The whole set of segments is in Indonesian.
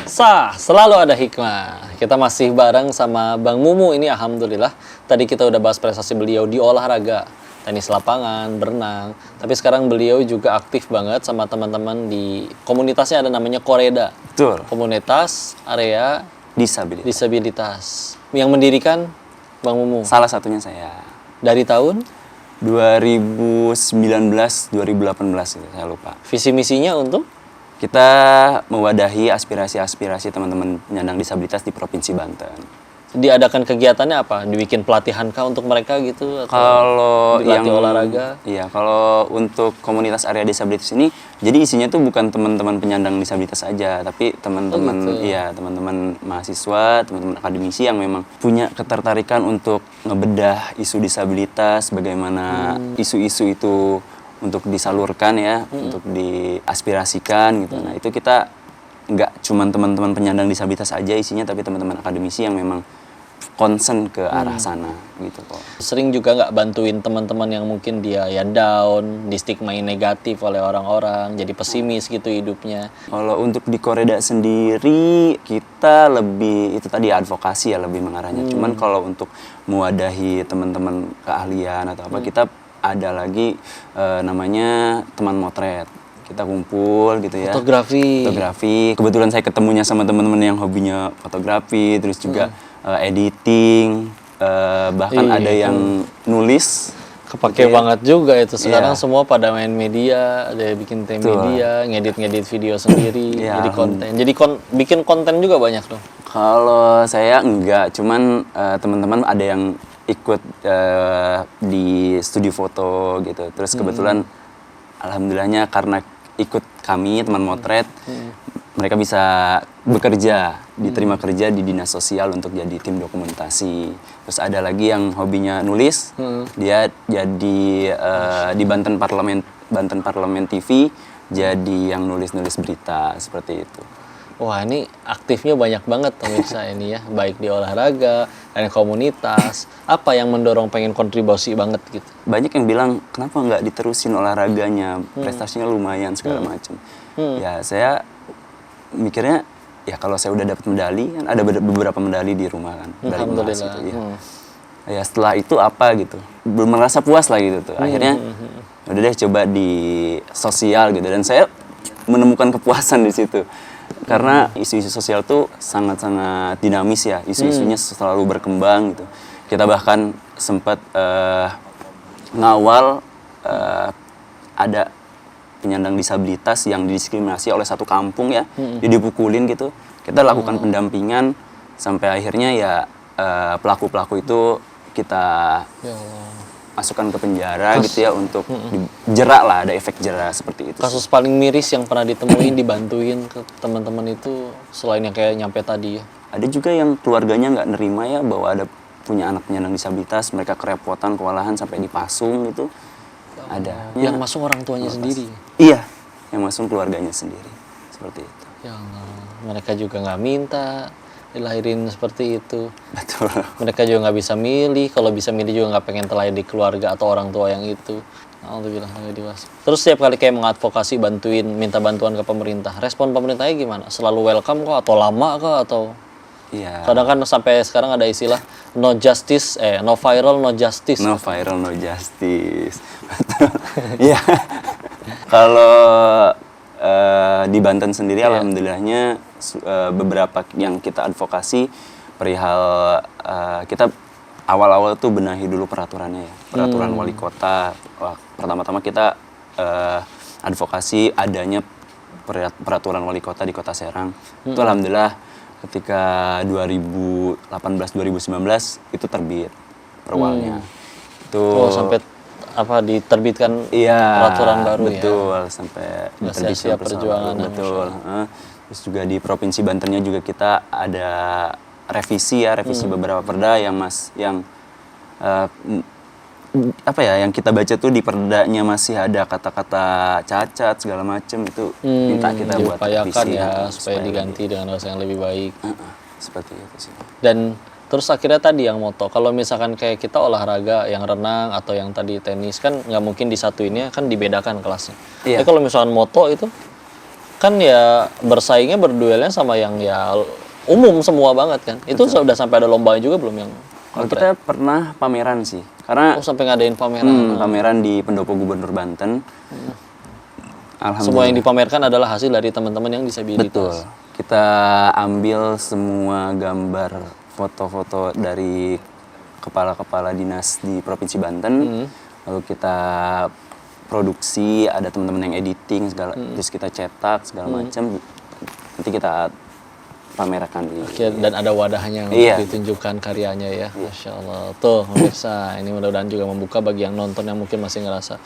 Selalu ada hikmah. Kita masih bareng sama Bang Mumu ini, alhamdulillah. Tadi kita udah bahas prestasi beliau di olahraga, tenis lapangan, berenang. Tapi sekarang beliau juga aktif banget sama teman-teman di komunitasnya, ada namanya Koreda. Betul. Komunitas area Disabilitas. Yang mendirikan Bang Mumu. Salah satunya saya. Dari tahun 2019, 2018 gitu, saya lupa. visi misinya untuk Kita mewadahi aspirasi-aspirasi teman-teman penyandang disabilitas di Provinsi Banten. diadakan kegiatannya apa? Dibikin pelatihan kah untuk mereka gitu? Atau Kalau dilatih yang olahraga? Iya, kalau untuk komunitas area disabilitas ini, jadi isinya tuh bukan teman-teman penyandang disabilitas aja, tapi teman-teman teman-teman mahasiswa, teman-teman akademisi yang memang punya ketertarikan untuk ngebedah isu disabilitas, bagaimana isu-isu itu untuk disalurkan ya, untuk diaspirasikan gitu. Nah, itu kita nggak cuman teman-teman penyandang disabilitas aja isinya, tapi teman-teman akademisi yang memang concern ke arah sana gitu kok. Sering juga nggak bantuin teman-teman yang mungkin dia ya down, distigmain negatif oleh orang-orang, jadi pesimis gitu hidupnya. Kalau untuk di Koreda sendiri, kita lebih, itu tadi advokasi ya, lebih mengarahnya. Cuman kalau untuk mewadahi teman-teman keahlian atau apa, kita ada lagi namanya teman motret. Kita kumpul gitu ya. Fotografi. Kebetulan saya ketemunya sama teman-teman yang hobinya fotografi, terus juga editing, bahkan ada yang nulis. Kepake banget juga itu. Sekarang semua pada main media, ada yang bikin media, ngedit-ngedit video sendiri, jadi konten. Jadi bikin konten juga banyak dong. Kalau saya enggak, cuman teman-teman ada yang ikut di studi foto gitu. Terus kebetulan alhamdulillahnya karena ikut kami teman motret, mereka bisa bekerja, diterima kerja di dinas sosial untuk jadi tim dokumentasi. Terus ada lagi yang hobinya nulis, dia jadi di Banten Parlemen TV, jadi yang nulis-nulis berita seperti itu. Wah, ini aktifnya banyak banget pemirsa ini ya, baik di olahraga, dan komunitas. Apa yang mendorong pengen kontribusi banget gitu? Banyak yang bilang, kenapa nggak diterusin olahraganya, prestasinya lumayan segala macam. Ya saya mikirnya, ya kalau saya udah dapat medali, kan ada beberapa medali di rumah kan, medali emas gitu ya. Ya setelah itu apa gitu, belum merasa puas lah gitu tuh. Akhirnya udah deh coba di sosial gitu, dan saya menemukan kepuasan di situ. Karena isu-isu sosial tuh sangat-sangat dinamis ya, isu-isunya selalu berkembang gitu. Kita bahkan sempat ngawal ada penyandang disabilitas yang didiskriminasi oleh satu kampung ya, dia dipukulin gitu. Kita lakukan pendampingan sampai akhirnya ya pelaku-pelaku itu kita masukkan ke penjara gitu ya, untuk jerak lah, ada efek jerak seperti itu. Kasus paling miris yang pernah ditemuin, dibantuin ke teman-teman itu selain yang kayak nyampe tadi ya? Ada juga yang keluarganya nggak nerima ya bahwa ada punya anak penyandang disabilitas, mereka kerepotan, kewalahan sampai dipasung gitu. Ada. Yang masuk orang tuanya sendiri? Iya, yang masuk keluarganya sendiri. Seperti itu. Ya Allah, mereka juga nggak minta dilahirin seperti itu. Betul. Mereka juga nggak bisa milih, kalau bisa milih juga nggak pengen terlahir di keluarga atau orang tua yang itu. Alhamdulillah nggak dewasa. Terus setiap kali kayak mengadvokasi, minta bantuan ke pemerintah, respon pemerintahnya gimana? Selalu welcome kok atau lama kok atau? Iya. Kadang kan sampai sekarang ada istilah no viral no justice. No viral no justice. Betul. Iya. Kalau di Banten sendiri alhamdulillahnya beberapa yang kita advokasi perihal kita awal-awal tuh benahi dulu peraturannya ya, peraturan wali kota. Pertama-tama kita advokasi adanya peraturan wali kota di Kota Serang. Itu alhamdulillah ketika 2018-2019 itu terbit perwalnya. Itu sampai diterbitkan peraturan baru ya. Betul, sampai diterbitkan perjuangan. Betul. Terus juga di Provinsi Bantennya juga kita ada revisi beberapa perda yang yang kita baca tuh di perdanya masih ada kata-kata cacat segala macam, itu minta kita buat revisi ya, supaya diganti dengan bahasa yang lebih baik. Seperti itu sih. Dan terus akhirnya tadi yang moto, kalau misalkan kayak kita olahraga yang renang atau yang tadi tenis kan nggak mungkin disatuinnya, kan dibedakan kelasnya. Tapi kalau misalkan moto itu kan ya bersaingnya berduelnya sama yang ya umum semua banget kan. Itu sudah sampai ada lombanya juga belum yang Kalau kita pernah pameran sih, karena oh sampai ngadain pameran. pameran di Pendopo Gubernur Banten. Semua yang dipamerkan adalah hasil dari teman-teman yang disabilitas. Betul. Kita ambil semua gambar foto-foto dari kepala-kepala dinas di Provinsi Banten. Lalu kita produksi, ada teman-teman yang editing segala, terus kita cetak segala macam. Nanti kita pamerkan di Oke, dan ada wadahnya untuk Iya. ditunjukkan karyanya ya. Masya Allah. Tuh, pemirsa, ini mudah-mudahan juga membuka bagi yang nonton yang mungkin masih ngerasa,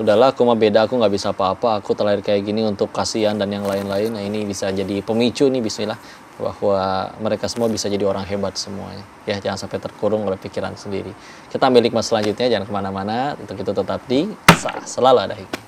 udahlah aku mah beda, aku nggak bisa apa-apa, aku terlahir kayak gini untuk kasihan dan yang lain-lain. Nah ini bisa jadi pemicu nih, bismillah, bahwa mereka semua bisa jadi orang hebat semuanya. Ya, jangan sampai terkurung oleh pikiran sendiri. Kita ambil hikmah selanjutnya, jangan kemana-mana. Untuk itu tetap di Selalu Ada Hikmah.